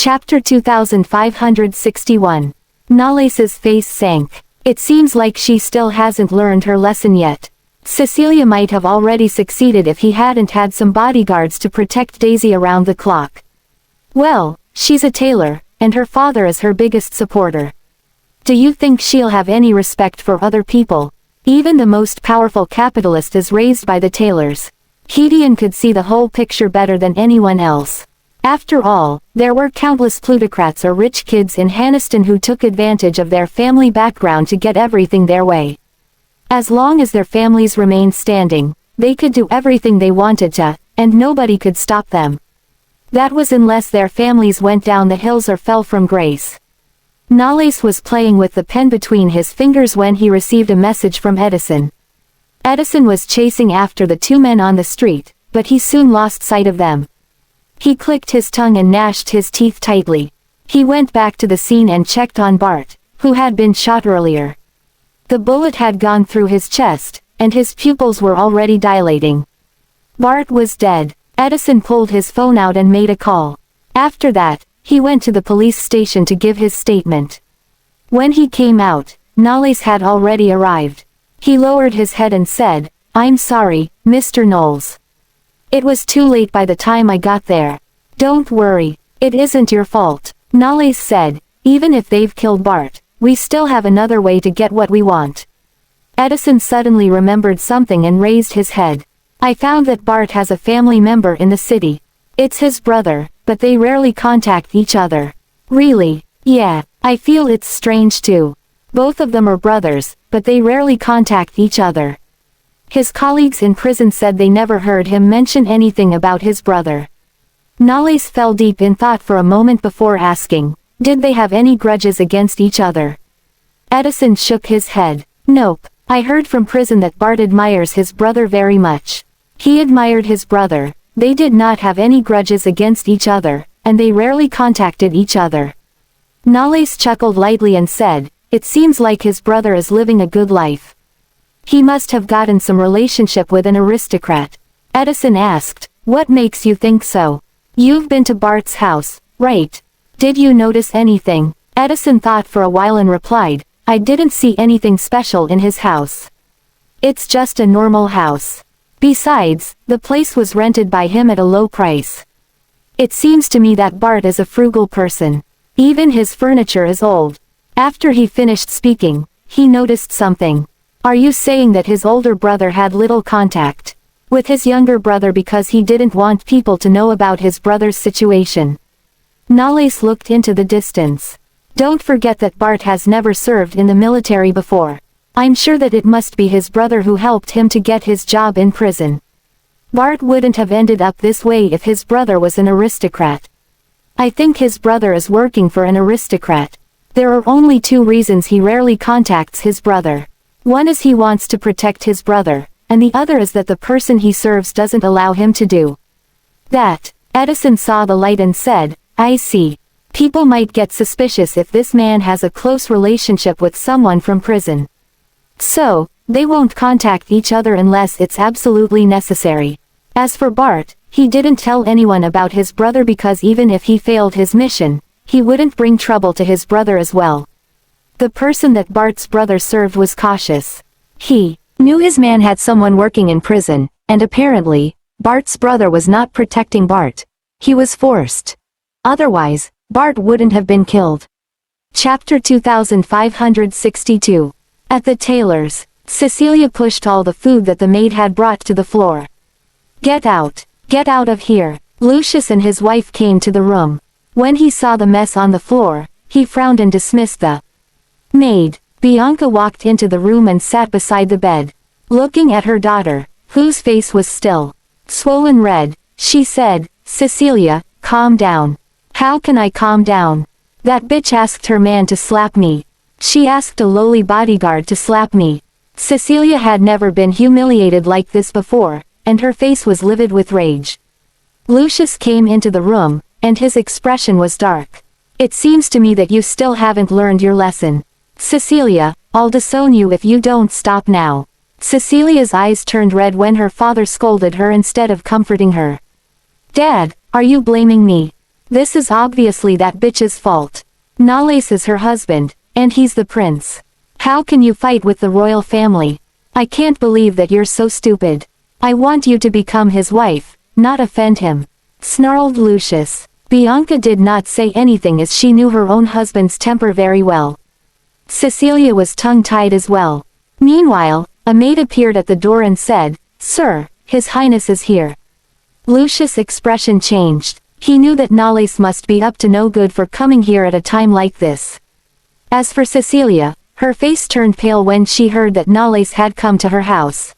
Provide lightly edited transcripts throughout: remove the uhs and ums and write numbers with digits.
Chapter 2561. Nolles's face sank. It seems like she still hasn't learned her lesson yet. Cecilia might have already succeeded if he hadn't had some bodyguards to protect Daisy around the clock. Well, she's a tailor, and her father is her biggest supporter. Do you think she'll have any respect for other people? Even the most powerful capitalist is raised by the tailors. Gideon could see the whole picture better than anyone else. After all, there were countless plutocrats or rich kids in Haniston who took advantage of their family background to get everything their way. As long as their families remained standing, they could do everything they wanted to, and nobody could stop them. That was unless their families went down the hills or fell from grace. Nolles was playing with the pen between his fingers when he received a message from Edison. Edison was chasing after the two men on the street, but he soon lost sight of them. He clicked his tongue and gnashed his teeth tightly. He went back to the scene and checked on Bart, who had been shot earlier. The bullet had gone through his chest, and his pupils were already dilating. Bart was dead. Edison pulled his phone out and made a call. After that, he went to the police station to give his statement. When he came out, Nolles had already arrived. He lowered his head and said, "I'm sorry, Mr. Nolles. It was too late by the time I got there." "Don't worry, it isn't your fault," Nolles said. "Even if they've killed Bart, we still have another way to get what we want." Edison suddenly remembered something and raised his head. "I found that Bart has a family member in the city. It's his brother, but they rarely contact each other." "Really?" "Yeah, I feel it's strange too. Both of them are brothers, but they rarely contact each other." His colleagues in prison said they never heard him mention anything about his brother. Nolles fell deep in thought for a moment before asking, "Did they have any grudges against each other?" Edison shook his head. "Nope, I heard from prison that Bart admires his brother very much. He admired his brother, they did not have any grudges against each other, and they rarely contacted each other." Nolles chuckled lightly and said, "It seems like his brother is living a good life. He must have gotten some relationship with an aristocrat." Edison asked, "What makes you think so? You've been to Bart's house, right? Did you notice anything?" Edison thought for a while and replied, "I didn't see anything special in his house. It's just a normal house. Besides, the place was rented by him at a low price. It seems to me that Bart is a frugal person. Even his furniture is old." After he finished speaking, he noticed something. "Are you saying that his older brother had little contact with his younger brother because he didn't want people to know about his brother's situation?" Nolles looked into the distance. "Don't forget that Bart has never served in the military before. I'm sure that it must be his brother who helped him to get his job in prison. Bart wouldn't have ended up this way if his brother was an aristocrat. I think his brother is working for an aristocrat. There are only two reasons he rarely contacts his brother. One is he wants to protect his brother, and the other is that the person he serves doesn't allow him to do that." Edison saw the light and said, "I see. People might get suspicious if this man has a close relationship with someone from prison. So, they won't contact each other unless it's absolutely necessary. As for Bart, he didn't tell anyone about his brother because even if he failed his mission, he wouldn't bring trouble to his brother as well." The person that Bart's brother served was cautious. He knew his man had someone working in prison, and apparently, Bart's brother was not protecting Bart. He was forced. Otherwise, Bart wouldn't have been killed. Chapter 2562. At the tailor's, Cecilia pushed all the food that the maid had brought to the floor. Get out of here." Lucius and his wife came to the room. When he saw the mess on the floor, he frowned and dismissed the maid. Bianca walked into the room and sat beside the bed. Looking at her daughter, whose face was still swollen red, she said, "Cecilia, calm down." "How can I calm down? That bitch asked her man to slap me. She asked a lowly bodyguard to slap me." Cecilia had never been humiliated like this before, and her face was livid with rage. Lucius came into the room, and his expression was dark. "It seems to me that you still haven't learned your lesson. Cecilia, I'll disown you if you don't stop now." Cecilia's eyes turned red when her father scolded her instead of comforting her. "Dad, are you blaming me?" This is obviously that bitch's fault. Nolles is her husband, and he's the prince. How can you fight with the royal family? I can't believe that you're so stupid. I want you to become his wife, not offend him," snarled Lucius. Bianca did not say anything as she knew her own husband's temper very well. Cecilia was tongue-tied as well. Meanwhile, a maid appeared at the door and said, "Sir, His Highness is here." Lucius' expression changed. He knew that Nolles must be up to no good for coming here at a time like this. As for Cecilia, her face turned pale when she heard that Nolles had come to her house.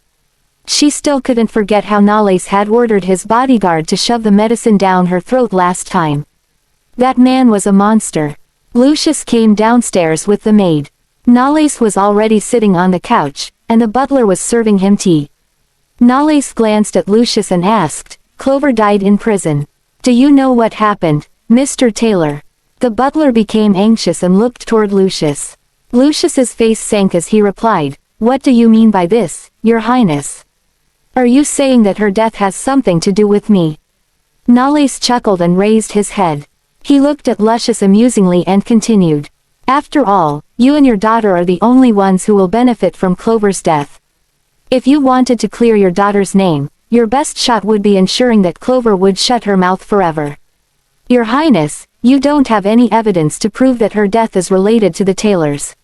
She still couldn't forget how Nolles had ordered his bodyguard to shove the medicine down her throat last time. That man was a monster. Lucius came downstairs with the maid. Nolles was already sitting on the couch, and the butler was serving him tea. Nolles glanced at Lucius and asked, "Clover died in prison. Do you know what happened, Mr. Tailor?" The butler became anxious and looked toward Lucius. Lucius's face sank as he replied, "What do you mean by this, Your Highness? Are you saying that her death has something to do with me?" Nolles chuckled and raised his head. He looked at Lucius amusingly and continued, "After all, you and your daughter are the only ones who will benefit from Clover's death. If you wanted to clear your daughter's name, your best shot would be ensuring that Clover would shut her mouth forever. Your Highness, you don't have any evidence to prove that her death is related to the Tailors.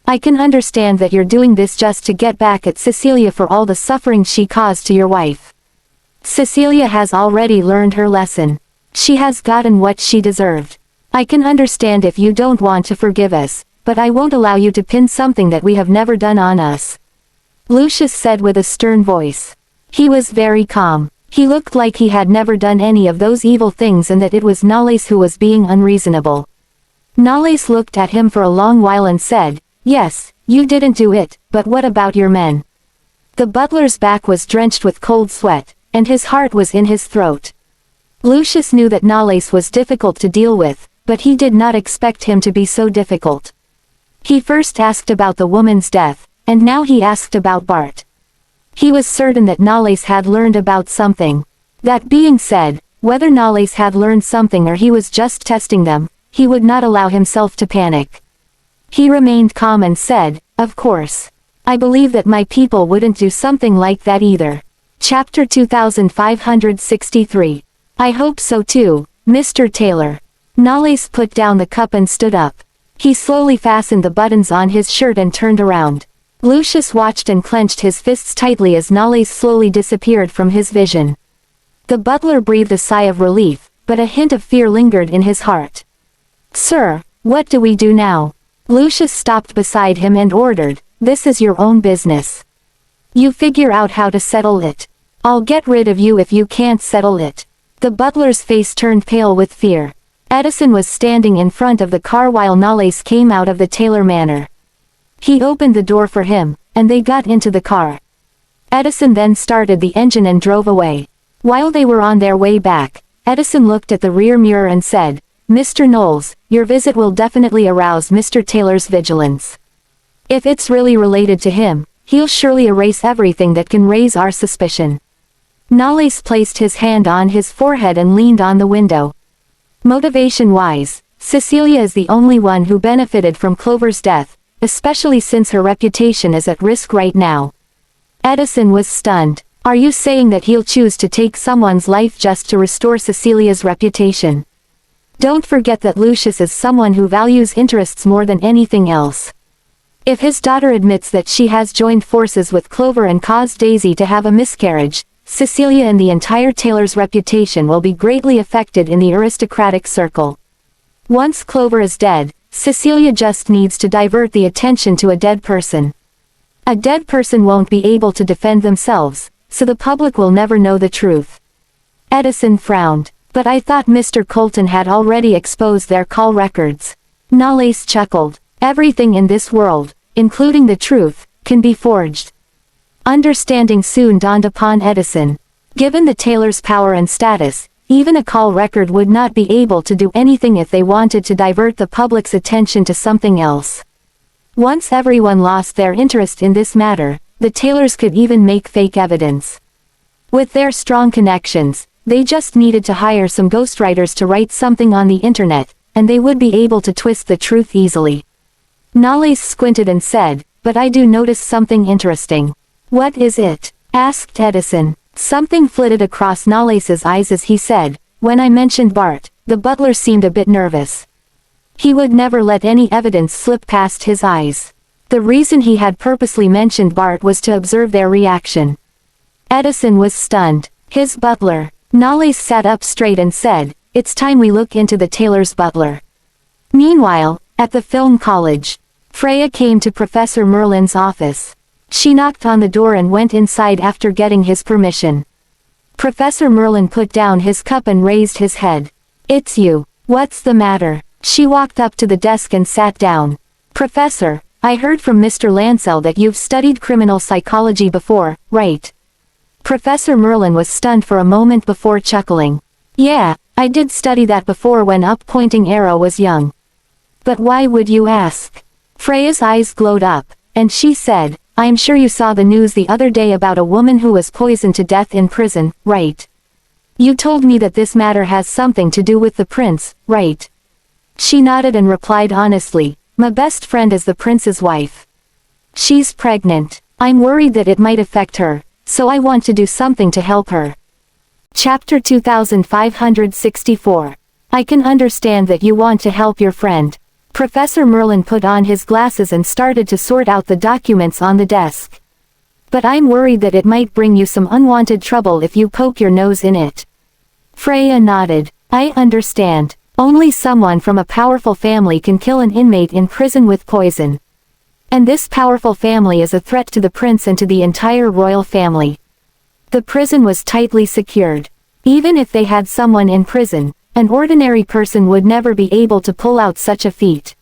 I can understand that you're doing this just to get back at Cecilia for all the suffering she caused to your wife. Cecilia has already learned her lesson. She has gotten what she deserved. I can understand if you don't want to forgive us, but I won't allow you to pin something that we have never done on us," Lucius said with a stern voice. He was very calm. He looked like he had never done any of those evil things and that it was Nolles who was being unreasonable. Nolles looked at him for a long while and said, "Yes, you didn't do it, but what about your men?" The butler's back was drenched with cold sweat, and his heart was in his throat. Lucius knew that Nolles was difficult to deal with, but he did not expect him to be so difficult. He first asked about the woman's death, and now he asked about Bart. He was certain that Nolles had learned about something. That being said, whether Nolles had learned something or he was just testing them, he would not allow himself to panic. He remained calm and said, "Of course. I believe that my people wouldn't do something like that either." Chapter 2563. I hope so too, Mr. Tailor. Nolles put down the cup and stood up. He slowly fastened the buttons on his shirt and turned around. Lucius watched and clenched his fists tightly as Nolles slowly disappeared from his vision. The butler breathed a sigh of relief, but a hint of fear lingered in his heart. "Sir, what do we do now?" Lucius stopped beside him and ordered, "This is your own business. You figure out how to settle it. I'll get rid of you if you can't settle it." The butler's face turned pale with fear. Edison was standing in front of the car while Nolles came out of the Tailor Manor. He opened the door for him, and they got into the car. Edison then started the engine and drove away. While they were on their way back, Edison looked at the rear mirror and said, "Mr. Nolles, your visit will definitely arouse Mr. Tailor's vigilance. If it's really related to him, he'll surely erase everything that can raise our suspicion." Nolles placed his hand on his forehead and leaned on the window. Motivation-wise, Cecilia is the only one who benefited from Clover's death, especially since her reputation is at risk right now. Edison was stunned. "Are you saying that he'll choose to take someone's life just to restore Cecilia's reputation? Don't forget that Lucius is someone who values interests more than anything else. If his daughter admits that she has joined forces with Clover and caused Daisy to have a miscarriage, Cecilia and the entire Tailor's reputation will be greatly affected in the aristocratic circle. Once Clover is dead, Cecilia just needs to divert the attention to a dead person. A dead person won't be able to defend themselves, so the public will never know the truth." Edison frowned. "But I thought Mr. Colton had already exposed their call records." Nolles chuckled. "Everything in this world, including the truth, can be forged." Understanding soon dawned upon Edison. Given the Tailor's power and status, even a call record would not be able to do anything if they wanted to divert the public's attention to something else. Once everyone lost their interest in this matter, the Tailors could even make fake evidence. With their strong connections, they just needed to hire some ghostwriters to write something on the internet, and they would be able to twist the truth easily. Nolles squinted and said, but I do notice something interesting. What is it? Asked Edison. Something flitted across Nolles's eyes as he said, when I mentioned Bart, the butler seemed a bit nervous. He would never let any evidence slip past his eyes. The reason he had purposely mentioned Bart was to observe their reaction. Edison was stunned. His butler. Nolles sat up straight and said, it's time we look into the tailor's butler. Meanwhile, at the film college, Freya came to Professor Merlin's office. She knocked on the door and went inside after getting his permission. Professor Merlin put down his cup and raised his head. It's you. What's the matter? She walked up to the desk and sat down. Professor, I heard from Mr. Lancel that you've studied criminal psychology before, right? Professor Merlin was stunned for a moment before chuckling. Yeah, I did study that before when Up-Pointing Arrow was young. But why would you ask? Freya's eyes glowed up, and she said, I'm sure you saw the news the other day about a woman who was poisoned to death in prison, right? You told me that this matter has something to do with the prince, right? She nodded and replied honestly, my best friend is the prince's wife. She's pregnant. I'm worried that it might affect her, so I want to do something to help her. Chapter 2564. I can understand that you want to help your friend. Professor Merlin put on his glasses and started to sort out the documents on the desk. But I'm worried that it might bring you some unwanted trouble if you poke your nose in it. Freya nodded. I understand. Only someone from a powerful family can kill an inmate in prison with poison. And this powerful family is a threat to the prince and to the entire royal family. The prison was tightly secured. Even if they had someone in prison, an ordinary person would never be able to pull out such a feat.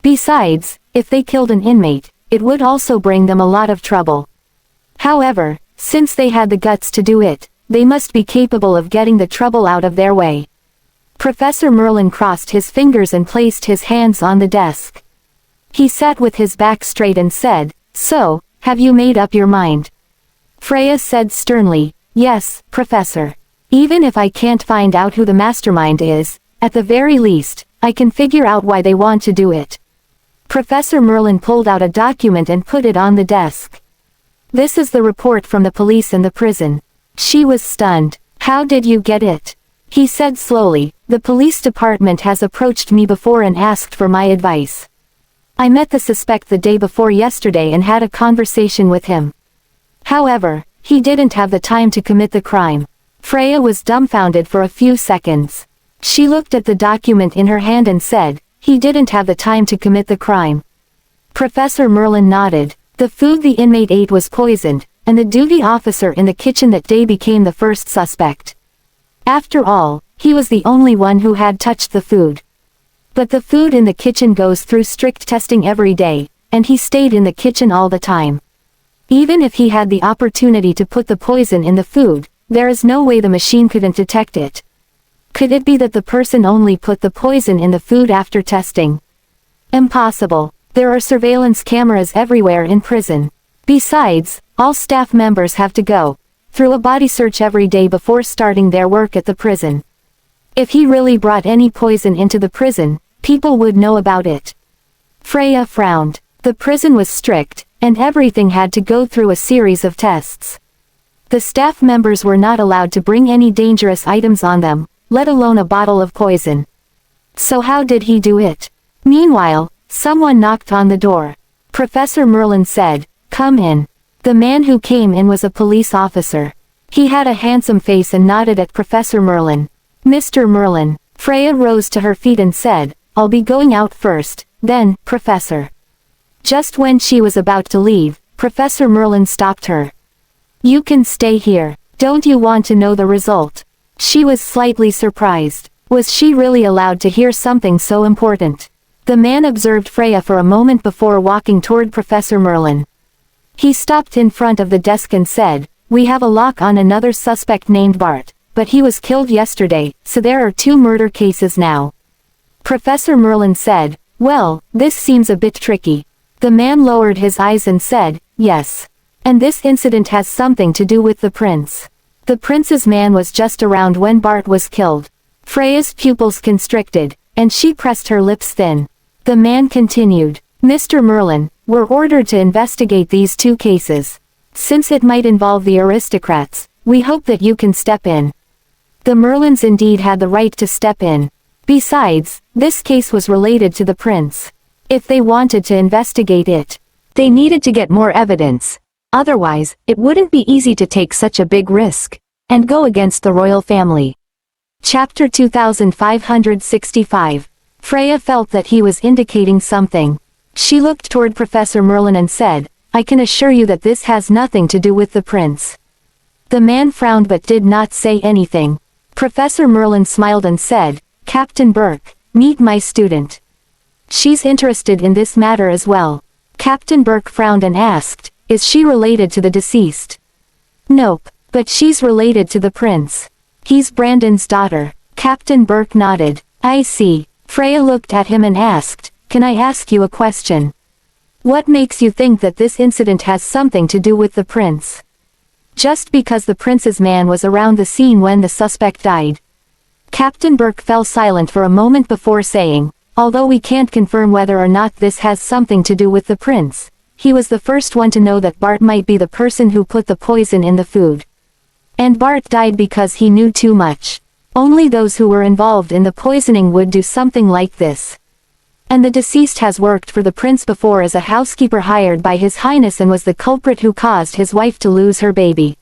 Besides, if they killed an inmate, it would also bring them a lot of trouble. However, since they had the guts to do it, they must be capable of getting the trouble out of their way. Professor Merlin crossed his fingers and placed his hands on the desk. He sat with his back straight and said, so, have you made up your mind? Freya said sternly, yes, Professor. Even if I can't find out who the mastermind is, at the very least, I can figure out why they want to do it. Professor Merlin pulled out a document and put it on the desk. This is the report from the police and the prison. She was stunned. How did you get it? He said slowly, the police department has approached me before and asked for my advice. I met the suspect the day before yesterday and had a conversation with him. However, he didn't have the time to commit the crime. Freya was dumbfounded for a few seconds. She looked at the document in her hand and said, he didn't have the time to commit the crime. Professor Merlin nodded. The food the inmate ate was poisoned, and the duty officer in the kitchen that day became the first suspect. After all, he was the only one who had touched the food. But the food in the kitchen goes through strict testing every day, and he stayed in the kitchen all the time. Even if he had the opportunity to put the poison in the food, there is no way the machine couldn't detect it. Could it be that the person only put the poison in the food after testing? Impossible. There are surveillance cameras everywhere in prison. Besides, all staff members have to go through a body search every day before starting their work at the prison. If he really brought any poison into the prison, people would know about it. Freya frowned. The prison was strict, and everything had to go through a series of tests. The staff members were not allowed to bring any dangerous items on them, let alone a bottle of poison. So how did he do it? Meanwhile, someone knocked on the door. Professor Merlin said, come in. The man who came in was a police officer. He had a handsome face and nodded at Professor Merlin. Mr. Merlin. Freya rose to her feet and said, I'll be going out first, then, Professor. Just when she was about to leave, Professor Merlin stopped her. You can stay here. Don't you want to know the result? She was slightly surprised. Was she really allowed to hear something so important? The man observed Freya for a moment before walking toward Professor Merlin. He stopped in front of the desk and said, we have a lock on another suspect named Bart, but he was killed yesterday, so there are 2 murder cases now. Professor Merlin said, well, this seems a bit tricky. The man lowered his eyes and said, yes. And this incident has something to do with the prince. The prince's man was just around when Bart was killed. Freya's pupils constricted, and she pressed her lips thin. The man continued, Mr. Merlin, we're ordered to investigate these two cases. Since it might involve the aristocrats, we hope that you can step in. The Merlins indeed had the right to step in. Besides, this case was related to the prince. If they wanted to investigate it, they needed to get more evidence. Otherwise, it wouldn't be easy to take such a big risk and go against the royal family. Chapter 2565. Freya felt that he was indicating something. She looked toward Professor Merlin and said, I can assure you that this has nothing to do with the prince. The man frowned but did not say anything. Professor Merlin smiled and said, Captain Burke, meet my student. She's interested in this matter as well. Captain Burke frowned and asked, is she related to the deceased? Nope, but she's related to the prince. He's Brandon's daughter. Captain Burke nodded. I see. Freya looked at him and asked, can I ask you a question? What makes you think that this incident has something to do with the prince? Just because the prince's man was around the scene when the suspect died. Captain Burke fell silent for a moment before saying, although we can't confirm whether or not this has something to do with the prince, he was the first one to know that Bart might be the person who put the poison in the food. And Bart died because he knew too much. Only those who were involved in the poisoning would do something like this. And the deceased has worked for the prince before as a housekeeper hired by His Highness and was the culprit who caused his wife to lose her baby.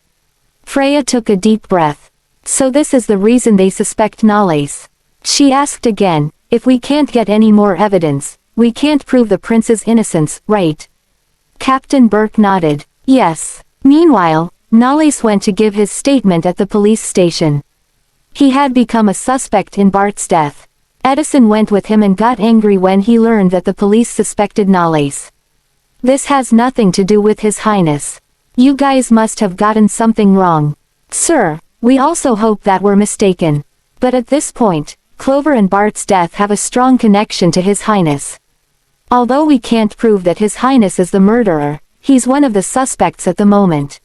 Freya took a deep breath. So this is the reason they suspect Nolles. She asked again, if we can't get any more evidence, we can't prove the prince's innocence, right? Captain Burke nodded. Yes. Meanwhile, Nolles went to give his statement at the police station. He had become a suspect in Bart's death. Edison went with him and got angry when he learned that the police suspected Nolles. This has nothing to do with His Highness. You guys must have gotten something wrong. Sir, we also hope that we're mistaken. But at this point, Clover and Bart's death have a strong connection to His Highness. Although we can't prove that His Highness is the murderer, he's one of the suspects at the moment.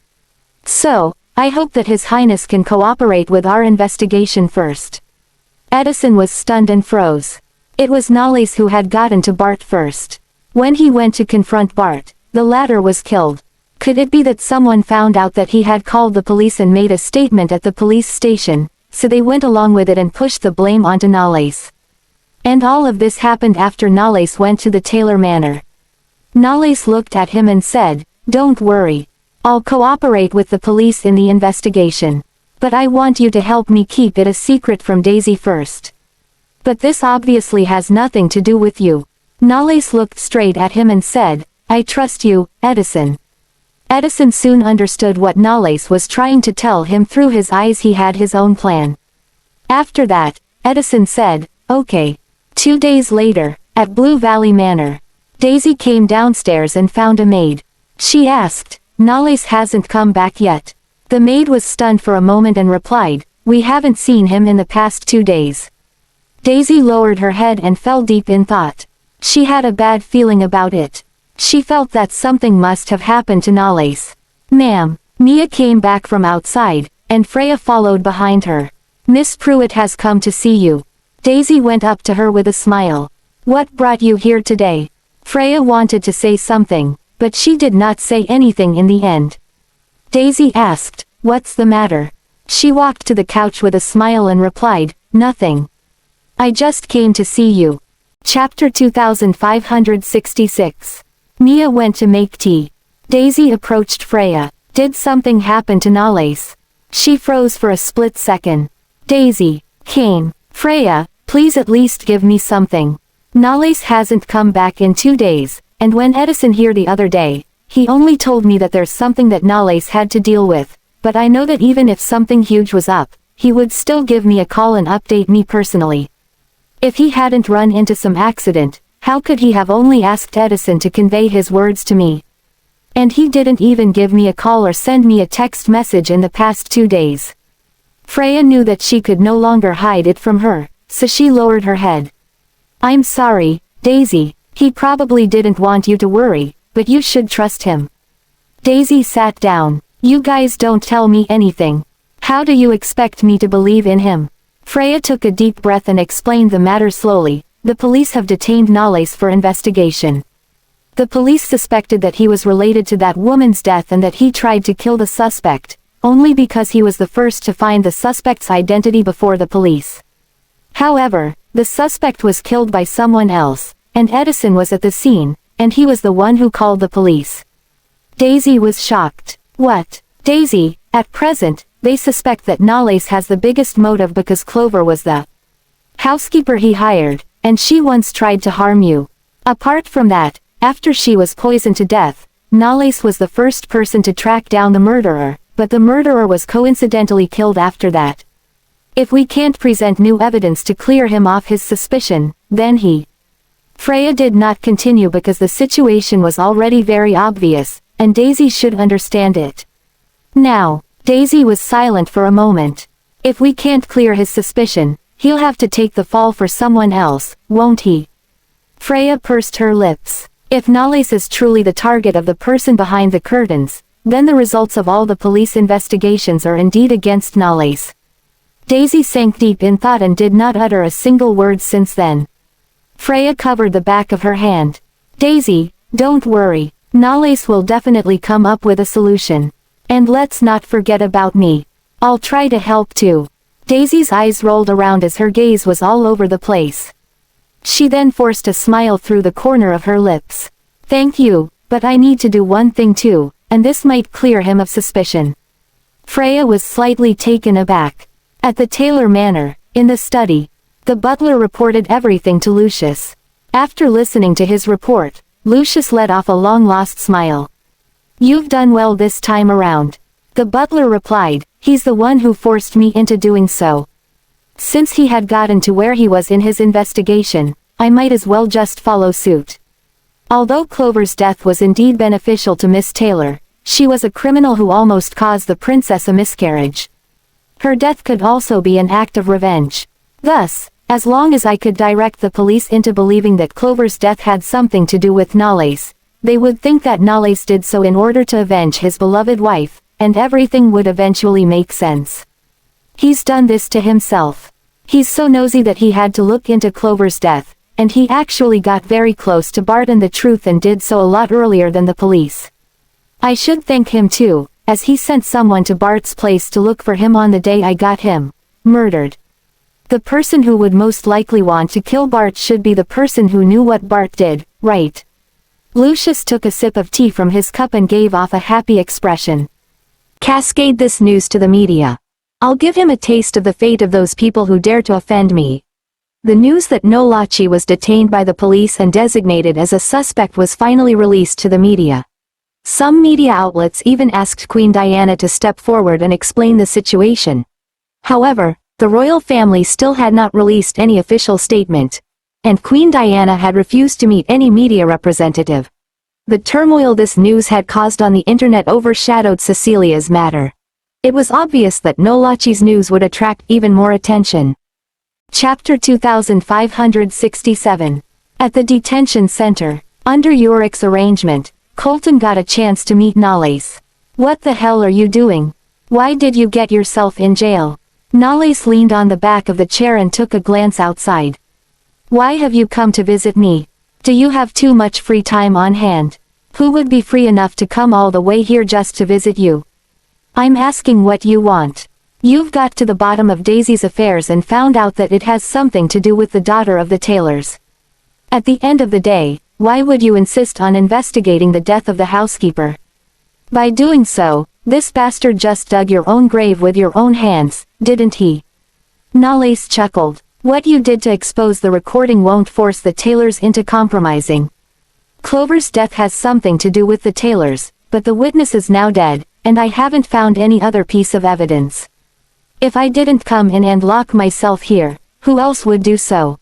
So, I hope that His Highness can cooperate with our investigation first. Edison was stunned and froze. It was Nolles who had gotten to Bart first. When he went to confront Bart, the latter was killed. Could it be that someone found out that he had called the police and made a statement at the police station, so they went along with it and pushed the blame onto Nolles? And all of this happened after Nolles went to the Tailor Manor. Nolles looked at him and said, don't worry. I'll cooperate with the police in the investigation. But I want you to help me keep it a secret from Daisy first. But this obviously has nothing to do with you. Nolles looked straight at him and said, I trust you, Edison. Edison soon understood what Nolles was trying to tell him through his eyes. He had his own plan. After that, Edison said, okay. 2 days later, at Blue Valley Manor, Daisy came downstairs and found a maid. She asked, Nolles hasn't come back yet. The maid was stunned for a moment and replied, we haven't seen him in the past 2 days. Daisy lowered her head and fell deep in thought. She had a bad feeling about it. She felt that something must have happened to Nolles. Ma'am. Mia came back from outside, and Freya followed behind her. Miss Pruitt has come to see you. Daisy went up to her with a smile. What brought you here today? Freya wanted to say something, but she did not say anything in the end. Daisy asked, what's the matter? She walked to the couch with a smile and replied, nothing. I just came to see you. Chapter 2566. Mia went to make tea. Daisy approached Freya. Did something happen to Nolles? She froze for a split second. Daisy came. Freya, please at least give me something. Nolles hasn't come back in 2 days, and when Edison here the other day, he only told me that there's something that Nolles had to deal with, but I know that even if something huge was up, he would still give me a call and update me personally. If he hadn't run into some accident, how could he have only asked Edison to convey his words to me? And he didn't even give me a call or send me a text message in the past 2 days. Freya knew that she could no longer hide it from her, so she lowered her head. I'm sorry, Daisy, he probably didn't want you to worry, but you should trust him. Daisy sat down. You guys don't tell me anything. How do you expect me to believe in him? Freya took a deep breath and explained the matter slowly. The police have detained Nolles for investigation. The police suspected that he was related to that woman's death and that he tried to kill the suspect, only because he was the first to find the suspect's identity before the police. However, the suspect was killed by someone else, and Edison was at the scene, and he was the one who called the police. Daisy was shocked. What? Daisy, at present, they suspect that Nolles has the biggest motive because Clover was the housekeeper he hired, and she once tried to harm you. Apart from that, after she was poisoned to death, Nolles was the first person to track down the murderer, but the murderer was coincidentally killed after that. If we can't present new evidence to clear him off his suspicion, then he... Freya did not continue because the situation was already very obvious, and Daisy should understand it. Now, Daisy was silent for a moment. If we can't clear his suspicion, he'll have to take the fall for someone else, won't he? Freya pursed her lips. If Nolles is truly the target of the person behind the curtains, then the results of all the police investigations are indeed against Nolles. Daisy sank deep in thought and did not utter a single word since then. Freya covered the back of her hand. Daisy, don't worry. Nolles will definitely come up with a solution. And let's not forget about me. I'll try to help too. Daisy's eyes rolled around as her gaze was all over the place. She then forced a smile through the corner of her lips. Thank you, but I need to do one thing too, and this might clear him of suspicion. Freya was slightly taken aback. At the Tailor Manor, in the study, the butler reported everything to Lucius. After listening to his report, Lucius let off a long-lost smile. You've done well this time around. The butler replied, he's the one who forced me into doing so. Since he had gotten to where he was in his investigation, I might as well just follow suit. Although Clover's death was indeed beneficial to Miss Taylor, she was a criminal who almost caused the princess a miscarriage. Her death could also be an act of revenge. Thus, as long as I could direct the police into believing that Clover's death had something to do with Nolles, they would think that Nolles did so in order to avenge his beloved wife, and everything would eventually make sense. He's done this to himself. He's so nosy that he had to look into Clover's death, and he actually got very close to Bart and the truth and did so a lot earlier than the police. I should thank him too, as he sent someone to Bart's place to look for him on the day I got him murdered. The person who would most likely want to kill Bart should be the person who knew what Bart did, right? Lucius took a sip of tea from his cup and gave off a happy expression. Cascade this news to the media. I'll give him a taste of the fate of those people who dare to offend me. The news that Nolles was detained by the police and designated as a suspect was finally released to the media. Some media outlets even asked Queen Diana to step forward and explain the situation. However, the royal family still had not released any official statement, and Queen Diana had refused to meet any media representative. The turmoil this news had caused on the internet overshadowed Cecilia's matter. It was obvious that Nolles' news would attract even more attention. Chapter 2567. At the detention center, under Yorick's arrangement, Colton got a chance to meet Nolles. What the hell are you doing? Why did you get yourself in jail? Nolles leaned on the back of the chair and took a glance outside. Why have you come to visit me? Do you have too much free time on hand? Who would be free enough to come all the way here just to visit you? I'm asking what you want. You've got to the bottom of Daisy's affairs and found out that it has something to do with the daughter of the Tailors. At the end of the day, why would you insist on investigating the death of the housekeeper? By doing so, this bastard just dug your own grave with your own hands, didn't he? Nolles chuckled. What you did to expose the recording won't force the Tailors into compromising. Clover's death has something to do with the Tailors, but the witness is now dead, and I haven't found any other piece of evidence. If I didn't come in and lock myself here, who else would do so?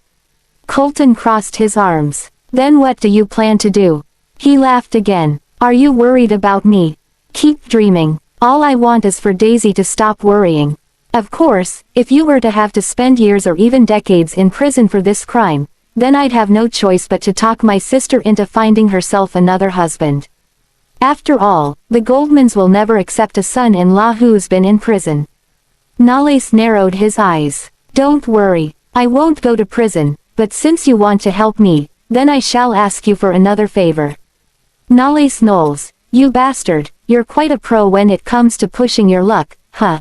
Colton crossed his arms. Then what do you plan to do? He laughed again. Are you worried about me? Keep dreaming. All I want is for Daisy to stop worrying. Of course, if you were to have to spend years or even decades in prison for this crime, then I'd have no choice but to talk my sister into finding herself another husband. After all, the Goldmans will never accept a son-in-law who's been in prison. Nolles narrowed his eyes. Don't worry, I won't go to prison, but since you want to help me, then I shall ask you for another favor. Nolles, you bastard, you're quite a pro when it comes to pushing your luck, huh?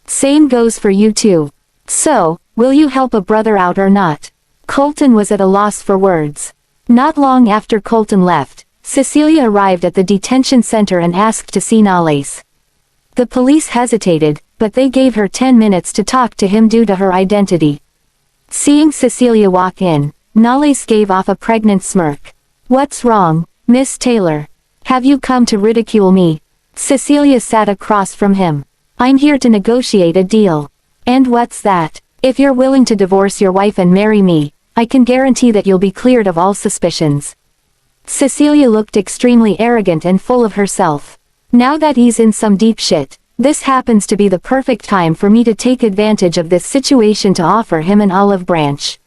Same goes for you too. So, will you help a brother out or not? Colton was at a loss for words. Not long after Colton left, Cecilia arrived at the detention center and asked to see Nolles. The police hesitated, but they gave her 10 minutes to talk to him due to her identity. Seeing Cecilia walk in, Nolles gave off a pregnant smirk. What's wrong, Miss Taylor? Have you come to ridicule me? Cecilia sat across from him. I'm here to negotiate a deal. And what's that? If you're willing to divorce your wife and marry me, I can guarantee that you'll be cleared of all suspicions. Cecilia looked extremely arrogant and full of herself. Now that he's in some deep shit, this happens to be the perfect time for me to take advantage of this situation to offer him an olive branch.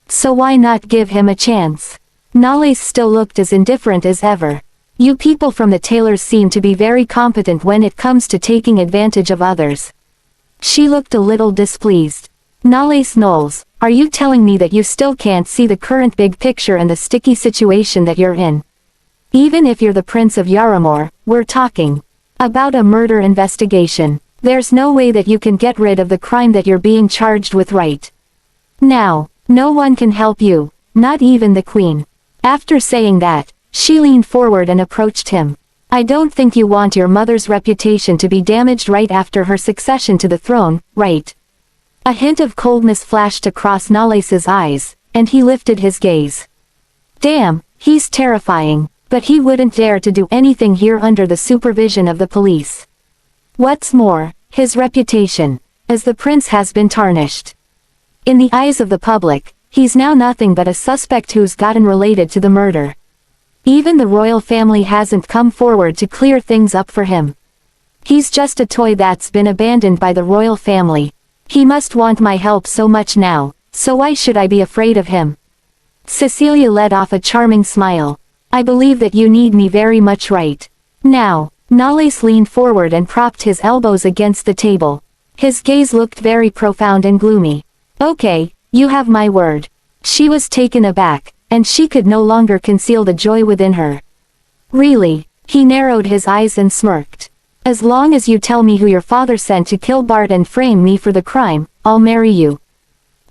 So why not give him a chance? Nolles still looked as indifferent as ever. You people from the Taylors seem to be very competent when it comes to taking advantage of others. She looked a little displeased. Nolles, are you telling me that you still can't see the current big picture and the sticky situation that you're in? Even if you're the Prince of Yaramore, we're talking about a murder investigation. There's no way that you can get rid of the crime that you're being charged with right now. No one can help you, not even the Queen. After saying that, she leaned forward and approached him. I don't think you want your mother's reputation to be damaged right after her succession to the throne, right? A hint of coldness flashed across Nolles's eyes, and he lifted his gaze. Damn, he's terrifying, but he wouldn't dare to do anything here under the supervision of the police. What's more, his reputation, as the prince has been tarnished. In the eyes of the public, he's now nothing but a suspect who's gotten related to the murder. Even the royal family hasn't come forward to clear things up for him. He's just a toy that's been abandoned by the royal family. He must want my help so much now, so why should I be afraid of him? Cecilia let off a charming smile. I believe that you need me very much right now. Nolles leaned forward and propped his elbows against the table. His gaze looked very profound and gloomy. Okay, you have my word. She was taken aback, and she could no longer conceal the joy within her. Really? He narrowed his eyes and smirked. As long as you tell me who your father sent to kill Bart and frame me for the crime, I'll marry you.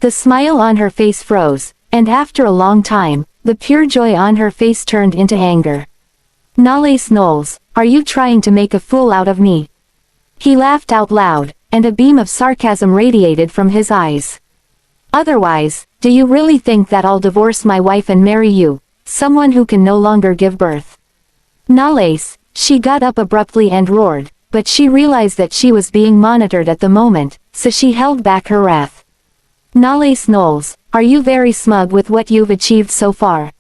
The smile on her face froze, and after a long time, the pure joy on her face turned into anger. Nolles, are you trying to make a fool out of me? He laughed out loud, and a beam of sarcasm radiated from his eyes. Otherwise, do you really think that I'll divorce my wife and marry you, someone who can no longer give birth? Nolles, she got up abruptly and roared, but she realized that she was being monitored at the moment, so she held back her wrath. Nolles, are you very smug with what you've achieved so far?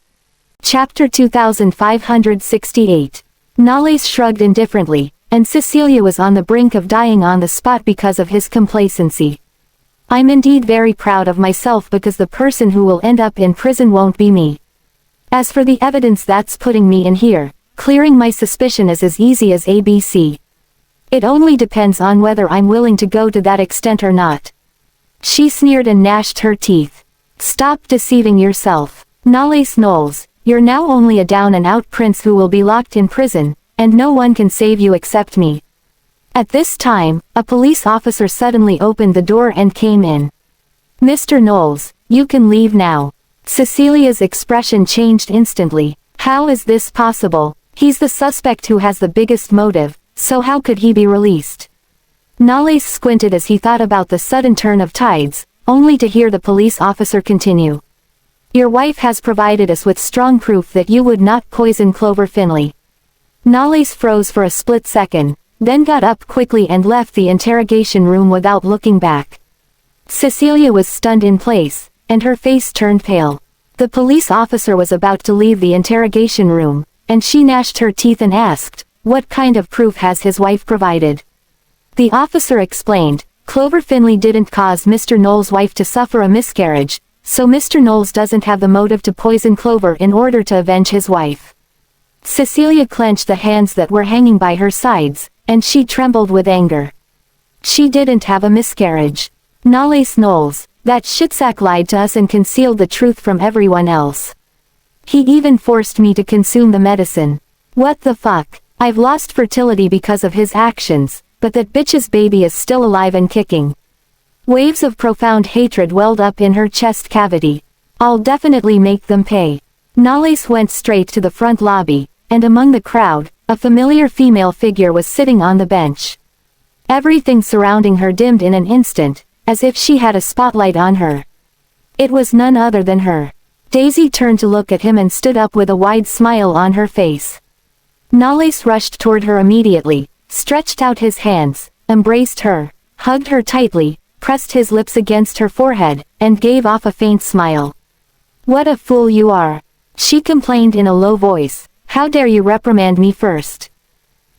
Chapter 2568. Nolles shrugged indifferently, and Cecilia was on the brink of dying on the spot because of his complacency. I'm indeed very proud of myself because the person who will end up in prison won't be me. As for the evidence that's putting me in here, clearing my suspicion is as easy as ABC. It only depends on whether I'm willing to go to that extent or not. She sneered and gnashed her teeth. Stop deceiving yourself. Nolles, you're now only a down-and-out prince who will be locked in prison, and no one can save you except me. At this time, a police officer suddenly opened the door and came in. Mr. Nolles, you can leave now. Cecilia's expression changed instantly. How is this possible? He's the suspect who has the biggest motive, so how could he be released? Nolles squinted as he thought about the sudden turn of tides, only to hear the police officer continue. Your wife has provided us with strong proof that you would not poison Clover Finley. Nolles froze for a split second, then got up quickly and left the interrogation room without looking back. Cecilia was stunned in place, and her face turned pale. The police officer was about to leave the interrogation room, and she gnashed her teeth and asked, what kind of proof has his wife provided? The officer explained, Clover Finley didn't cause Mr. Nolles' wife to suffer a miscarriage, so Mr. Nolles doesn't have the motive to poison Clover in order to avenge his wife. Cecilia clenched the hands that were hanging by her sides, and she trembled with anger. She didn't have a miscarriage. Nolles, that shitsack lied to us and concealed the truth from everyone else. He even forced me to consume the medicine. What the fuck? I've lost fertility because of his actions, but that bitch's baby is still alive and kicking. Waves of profound hatred welled up in her chest cavity. I'll definitely make them pay. Nolles went straight to the front lobby, and among the crowd, a familiar female figure was sitting on the bench. Everything surrounding her dimmed in an instant, as if she had a spotlight on her. It was none other than her. Daisy turned to look at him and stood up with a wide smile on her face. Nolles rushed toward her immediately, stretched out his hands, embraced her, hugged her tightly, pressed his lips against her forehead, and gave off a faint smile. "What a fool you are," she complained in a low voice. "How dare you reprimand me first?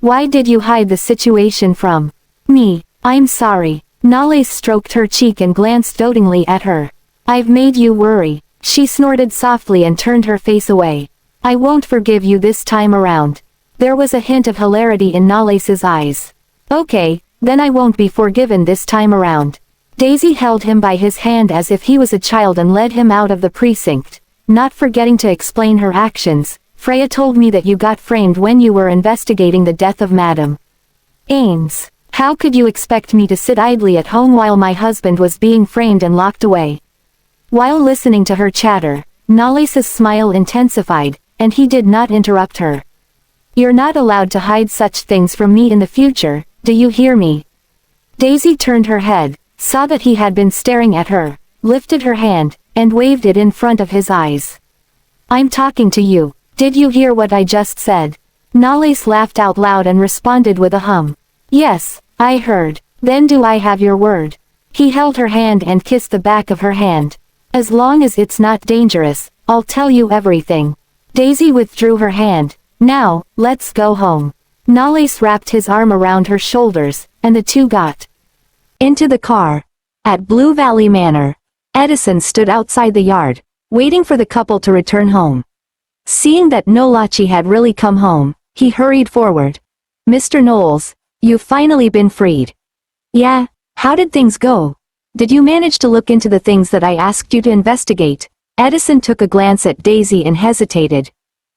Why did you hide the situation from me?" "I'm sorry." Nolles stroked her cheek and glanced dotingly at her. "I've made you worry." She snorted softly and turned her face away. "I won't forgive you this time around." There was a hint of hilarity in Nolles's eyes. "Okay, then I won't be forgiven this time around." Daisy held him by his hand as if he was a child and led him out of the precinct, not forgetting to explain her actions. "Freya told me that you got framed when you were investigating the death of Madame Ames. How could you expect me to sit idly at home while my husband was being framed and locked away?" While listening to her chatter, Nolles's smile intensified, and he did not interrupt her. "You're not allowed to hide such things from me in the future, do you hear me?" Daisy turned her head, saw that he had been staring at her, lifted her hand, and waved it in front of his eyes. "I'm talking to you. Did you hear what I just said?" Nolles laughed out loud and responded with a hum. "Yes, I heard. Then do I have your word?" He held her hand and kissed the back of her hand. "As long as it's not dangerous, I'll tell you everything." Daisy withdrew her hand. "Now, let's go home." Nolles wrapped his arm around her shoulders, and the two got into the car. At Blue Valley Manor, Edison stood outside the yard, waiting for the couple to return home. Seeing that Nolles had really come home, he hurried forward. "Mr. Nolles, you've finally been freed." "Yeah, how did things go? Did you manage to look into the things that I asked you to investigate?" Edison took a glance at Daisy and hesitated.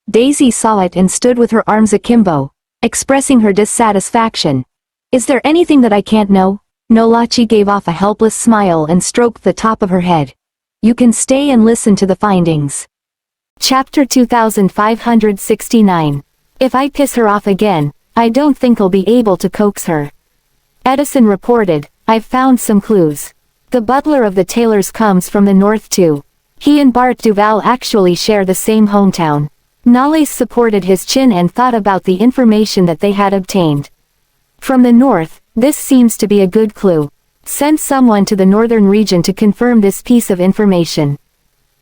Daisy saw it and stood with her arms akimbo, expressing her dissatisfaction. "Is there anything that I can't know?" Nolles gave off a helpless smile and stroked the top of her head. "You can stay and listen to the findings." Chapter 2569. If I piss her off again, I don't think I'll be able to coax her. Edison reported, "I've found some clues. The butler of the Tailors comes from the north too. He and Bart Duval actually share the same hometown." Nolles supported his chin and thought about the information that they had obtained. "From the north, this seems to be a good clue. Send someone to the northern region to confirm this piece of information.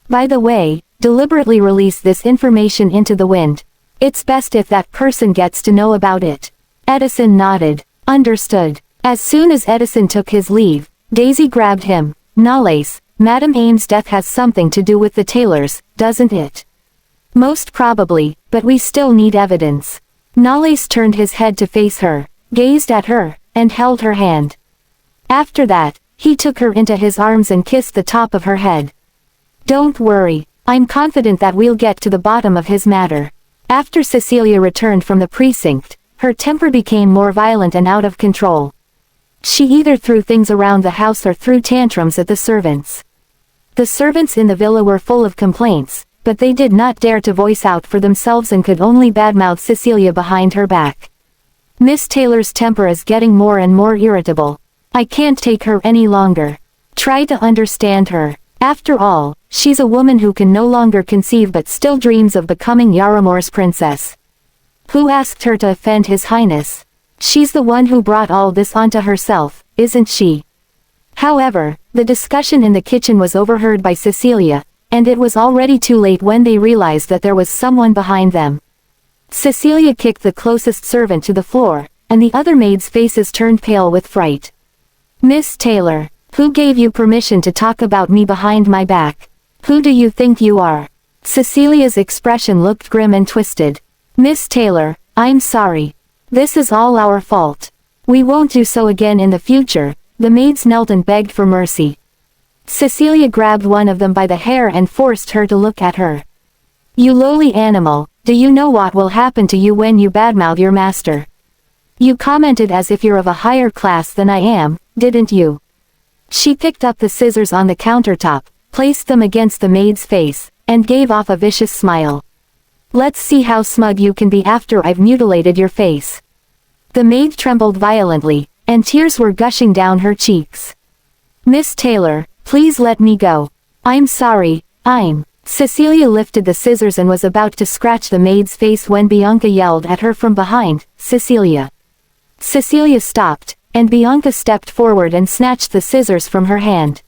By the way, deliberately release this information into the wind. It's best if that person gets to know about it." Edison nodded. "Understood." As soon as Edison took his leave, Daisy grabbed him. "Nolles, Madame Ames' death has something to do with the Tailors, doesn't it?" "Most probably, but we still need evidence." Nolles turned his head to face her, gazed at her, and held her hand. After that, he took her into his arms and kissed the top of her head. "Don't worry, I'm confident that we'll get to the bottom of his matter." After Cecilia returned from the precinct, her temper became more violent and out of control. She either threw things around the house or threw tantrums at the servants. The servants in the villa were full of complaints, but they did not dare to voice out for themselves and could only badmouth Cecilia behind her back. "Miss Taylor's temper is getting more and more irritable. I can't take her any longer. Try to understand her. After all, she's a woman who can no longer conceive but still dreams of becoming Yaramore's princess. Who asked her to offend His Highness? She's the one who brought all this onto herself, isn't she?" However, the discussion in the kitchen was overheard by Cecilia, and it was already too late when they realized that there was someone behind them. Cecilia kicked the closest servant to the floor, and the other maids' faces turned pale with fright. "Miss Taylor, who gave you permission to talk about me behind my back? Who do you think you are?" Cecilia's expression looked grim and twisted. "Miss Taylor, I'm sorry. This is all our fault. We won't do so again in the future." The maids knelt and begged for mercy. Cecilia grabbed one of them by the hair and forced her to look at her. "You lowly animal, do you know what will happen to you when you badmouth your master? You commented as if you're of a higher class than I am, didn't you?" She picked up the scissors on the countertop, placed them against the maid's face, and gave off a vicious smile. "Let's see how smug you can be after I've mutilated your face." The maid trembled violently, and tears were gushing down her cheeks. "Miss Tailor, please let me go. I'm sorry, Cecilia lifted the scissors and was about to scratch the maid's face when Bianca yelled at her from behind, "Cecilia!" Cecilia stopped, and Bianca stepped forward and snatched the scissors from her hand.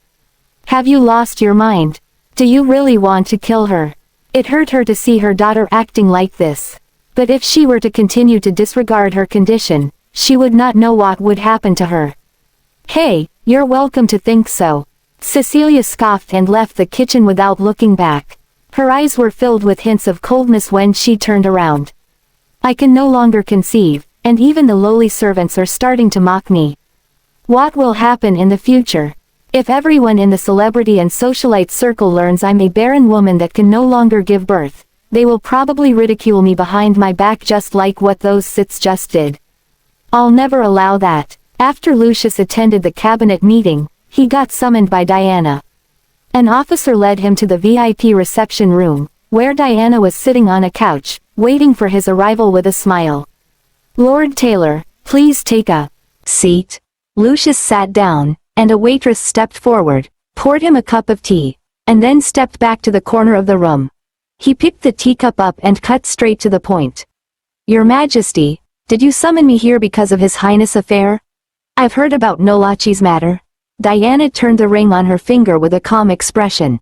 "Have you lost your mind? Do you really want to kill her?" It hurt her to see her daughter acting like this. But if she were to continue to disregard her condition, she would not know what would happen to her. "Hey, you're welcome to think so." Cecilia scoffed and left the kitchen without looking back. Her eyes were filled with hints of coldness when she turned around. "I can no longer conceive, and even the lowly servants are starting to mock me. What will happen in the future? If everyone in the celebrity and socialite circle learns I'm a barren woman that can no longer give birth, they will probably ridicule me behind my back just like what those cits just did. I'll never allow that." After Lucius attended the cabinet meeting, he got summoned by Diana. An officer led him to the VIP reception room, where Diana was sitting on a couch, waiting for his arrival with a smile. "Lord Tailor, please take a seat." Lucius sat down, and a waitress stepped forward, poured him a cup of tea, and then stepped back to the corner of the room. He picked the teacup up and cut straight to the point. "Your Majesty, did you summon me here because of His Highness affair? I've heard about Nolles' matter." Diana turned the ring on her finger with a calm expression.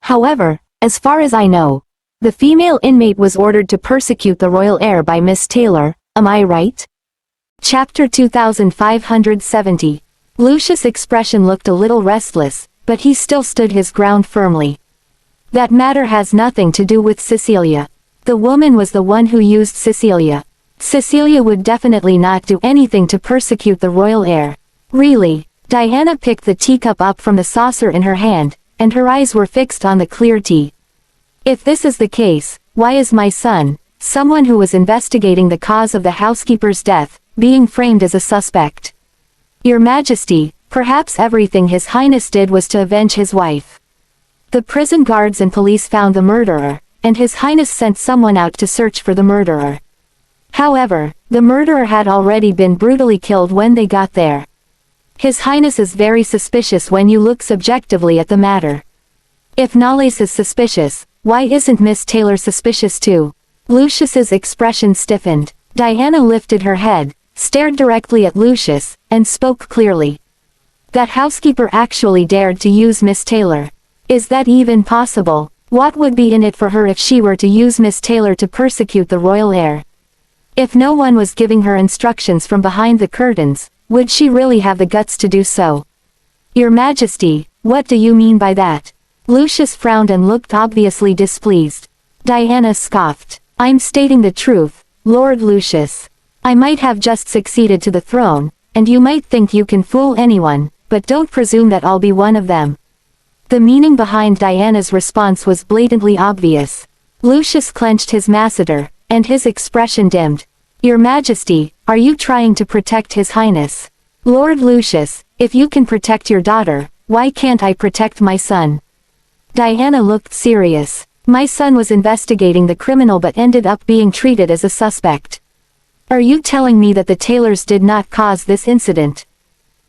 "However, as far as I know, the female inmate was ordered to persecute the royal heir by Miss Tailor, am I right?" Chapter 2570. Lucius' expression looked a little restless, but he still stood his ground firmly. "That matter has nothing to do with Cecilia. The woman was the one who used Cecilia. Cecilia would definitely not do anything to persecute the royal heir. Really." Diana picked the teacup up from the saucer in her hand, and her eyes were fixed on the clear tea. "If this is the case, why is my son, someone who was investigating the cause of the housekeeper's death, being framed as a suspect? Your Majesty, perhaps everything His Highness did was to avenge his wife. The prison guards and police found the murderer, and His Highness sent someone out to search for the murderer. However, the murderer had already been brutally killed when they got there. His Highness is very suspicious when you look subjectively at the matter. If Nolles is suspicious, why isn't Miss Tailor suspicious too?" Lucius's expression stiffened. Diana lifted her head, stared directly at Lucius, and spoke clearly. "That housekeeper actually dared to use Miss Tailor. Is that even possible? What would be in it for her if she were to use Miss Tailor to persecute the royal heir? If no one was giving her instructions from behind the curtains, would she really have the guts to do so?" "Your Majesty, what do you mean by that?" Lucius frowned and looked obviously displeased. Diana scoffed. "I'm stating the truth, Lord Lucius. I might have just succeeded to the throne, and you might think you can fool anyone, but don't presume that I'll be one of them." The meaning behind Diana's response was blatantly obvious. Lucius clenched his masseter, and his expression dimmed. "Your Majesty, are you trying to protect His Highness?" "Lord Lucius, if you can protect your daughter, why can't I protect my son?" Diana looked serious. "My son was investigating the criminal but ended up being treated as a suspect. Are you telling me that the Tailors did not cause this incident?"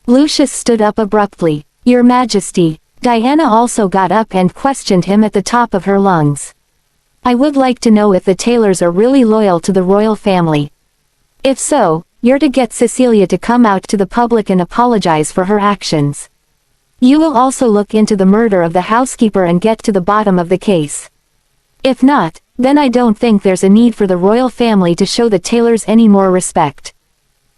Lucius stood up abruptly. "Your Majesty." Diana also got up and questioned him at the top of her lungs. "I would like to know if the Tailors are really loyal to the royal family. If so, you're to get Cecilia to come out to the public and apologize for her actions. You will also look into the murder of the housekeeper and get to the bottom of the case. If not, then I don't think there's a need for the royal family to show the Tailors any more respect."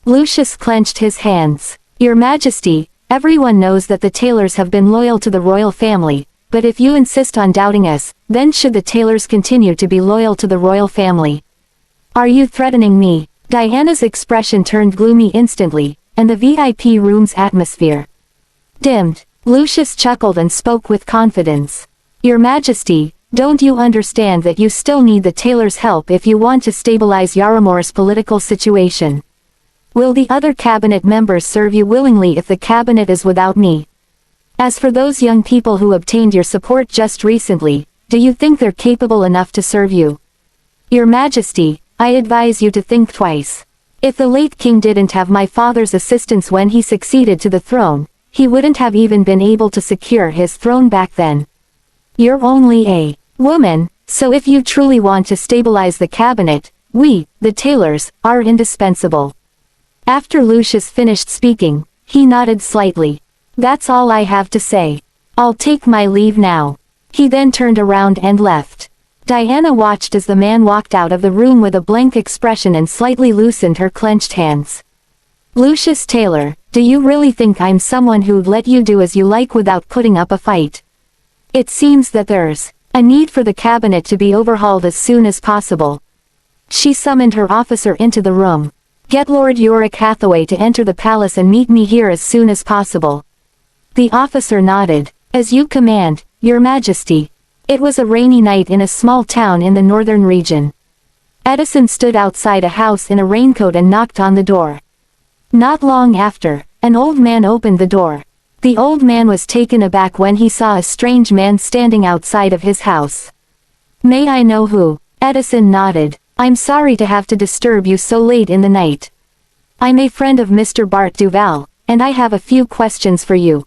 Lucius clenched his hands. "Your Majesty, everyone knows that the Tailors have been loyal to the royal family, but if you insist on doubting us, then should the Tailors continue to be loyal to the royal family?" "Are you threatening me?" Diana's expression turned gloomy instantly, and the VIP room's atmosphere dimmed. Lucius chuckled and spoke with confidence. Your Majesty, don't you understand that you still need the tailor's help if you want to stabilize Yaramor's political situation? Will the other cabinet members serve you willingly if the cabinet is without me? As for those young people who obtained your support just recently, do you think they're capable enough to serve you? Your Majesty, I advise you to think twice. If the late king didn't have my father's assistance when he succeeded to the throne, he wouldn't have even been able to secure his throne back then. You're only a woman, so if you truly want to stabilize the cabinet, we, the tailors, are indispensable. After Lucius finished speaking, he nodded slightly. That's all I have to say. I'll take my leave now. He then turned around and left. Diana watched as the man walked out of the room with a blank expression and slightly loosened her clenched hands. Lucius Taylor, do you really think I'm someone who'd let you do as you like without putting up a fight? It seems that there's a need for the cabinet to be overhauled as soon as possible. She summoned her officer into the room. Get Lord Yorick Hathaway to enter the palace and meet me here as soon as possible. The officer nodded. As you command, Your Majesty. It was a rainy night in a small town in the northern region. Edison stood outside a house in a raincoat and knocked on the door. Not long after, an old man opened the door. The old man was taken aback when he saw a strange man standing outside of his house. May I know who? Edison nodded. I'm sorry to have to disturb you so late in the night. I'm a friend of Mr. Bart Duval, and I have a few questions for you.